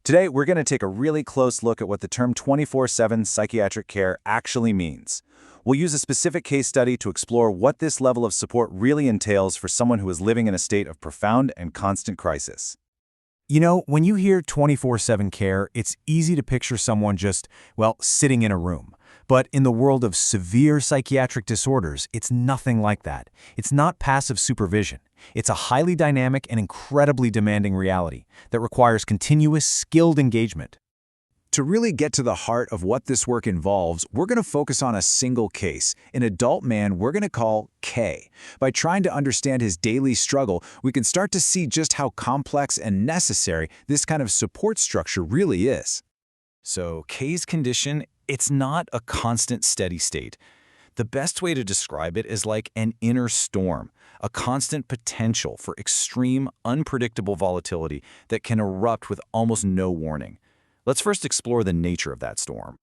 Today, we're going to take a really close look at what the term 24/7 psychiatric care actually means. We'll use a specific case study to explore what this level of support really entails for someone who is living in a state of profound and constant crisis. You know, when you hear 24/7 care, it's easy to picture someone just, well, sitting in a room. But in the world of severe psychiatric disorders, it's nothing like that. It's not passive supervision. It's a highly dynamic and incredibly demanding reality that requires continuous, skilled engagement. To really get to the heart of what this work involves, we're going to focus on a single case, an adult man we're going to call K. By trying to understand his daily struggle, we can start to see just how complex and necessary this kind of support structure really is. So K's condition, it's not a constant steady state. The best way to describe it is like an inner storm, a constant potential for extreme, unpredictable volatility that can erupt with almost no warning. Let's first explore the nature of that storm.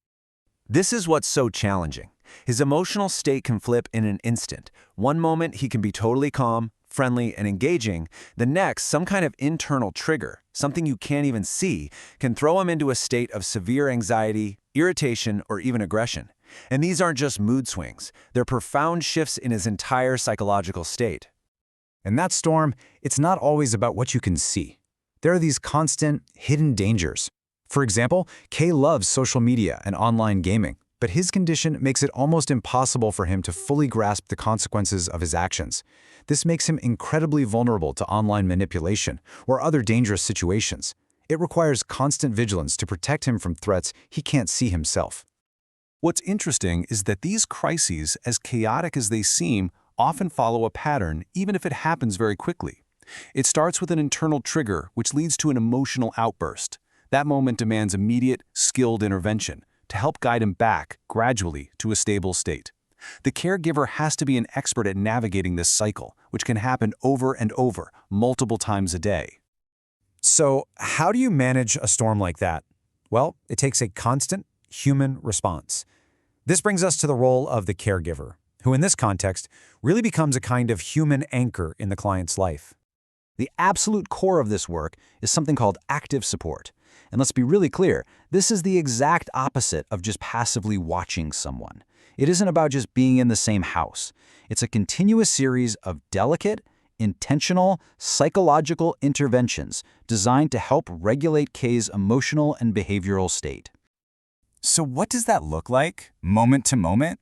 This is what's so challenging. His emotional state can flip in an instant. One moment, he can be totally calm, friendly, and engaging. The next, some kind of internal trigger, something you can't even see, can throw him into a state of severe anxiety, irritation, or even aggression. And these aren't just mood swings. They're profound shifts in his entire psychological state. And that storm, it's not always about what you can see. There are these constant, hidden dangers. For example, Kay loves social media and online gaming, but his condition makes it almost impossible for him to fully grasp the consequences of his actions. This makes him incredibly vulnerable to online manipulation or other dangerous situations. It requires constant vigilance to protect him from threats he can't see himself. What's interesting is that these crises, as chaotic as they seem, often follow a pattern, even if it happens very quickly. It starts with an internal trigger, which leads to an emotional outburst. That moment demands immediate, skilled intervention to help guide him back, gradually, to a stable state. The caregiver has to be an expert at navigating this cycle, which can happen over and over, multiple times a day. So, how do you manage a storm like that? Well, it takes a constant, human response. This brings us to the role of the caregiver, who in this context really becomes a kind of human anchor in the client's life. The absolute core of this work is something called active support. And let's be really clear, this is the exact opposite of just passively watching someone. It isn't about just being in the same house. It's a continuous series of delicate, intentional, psychological interventions designed to help regulate K's emotional and behavioral state. So what does that look like, moment to moment?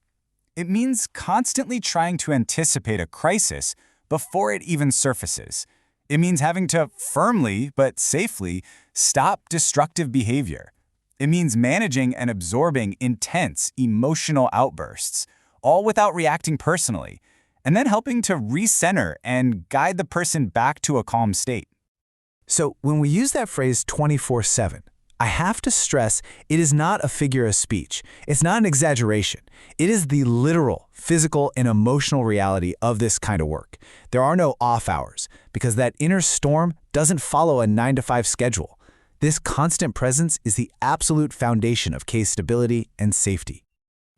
It means constantly trying to anticipate a crisis before it even surfaces. It means having to firmly, but safely, stop destructive behavior. It means managing and absorbing intense emotional outbursts, all without reacting personally, and then helping to recenter and guide the person back to a calm state. So when we use that phrase 24/7, I have to stress it is not a figure of speech. It's not an exaggeration. It is the literal, physical, and emotional reality of this kind of work. There are no off hours because that inner storm doesn't follow a 9-to-5 schedule. This constant presence is the absolute foundation of case stability and safety.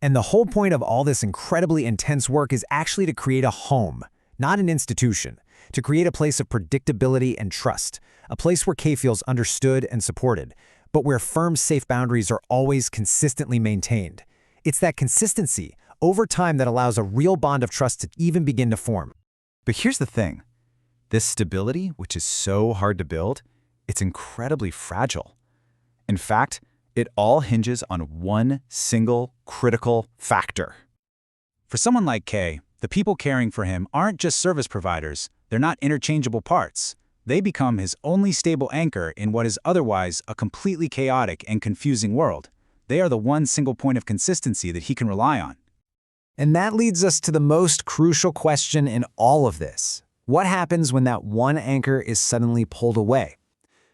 And the whole point of all this incredibly intense work is actually to create a home, not an institution, to create a place of predictability and trust, a place where Kay feels understood and supported, but where firm, safe boundaries are always consistently maintained. It's that consistency over time that allows a real bond of trust to even begin to form. But here's the thing. This stability, which is so hard to build, it's incredibly fragile. In fact, it all hinges on one single critical factor. For someone like Kay, the people caring for him aren't just service providers. They're not interchangeable parts. They become his only stable anchor in what is otherwise a completely chaotic and confusing world. They are the one single point of consistency that he can rely on. And that leads us to the most crucial question in all of this. What happens when that one anchor is suddenly pulled away?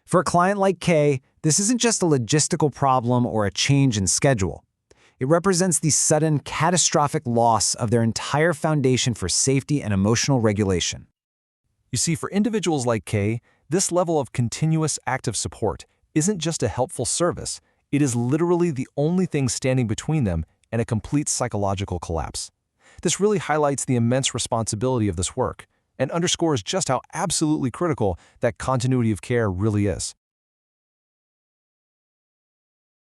For a client like Kay, this isn't just a logistical problem or a change in schedule. It represents the sudden, catastrophic loss of their entire foundation for safety and emotional regulation. You see, for individuals like Kay, this level of continuous active support isn't just a helpful service, it is literally the only thing standing between them and a complete psychological collapse. This really highlights the immense responsibility of this work and underscores just how absolutely critical that continuity of care really is.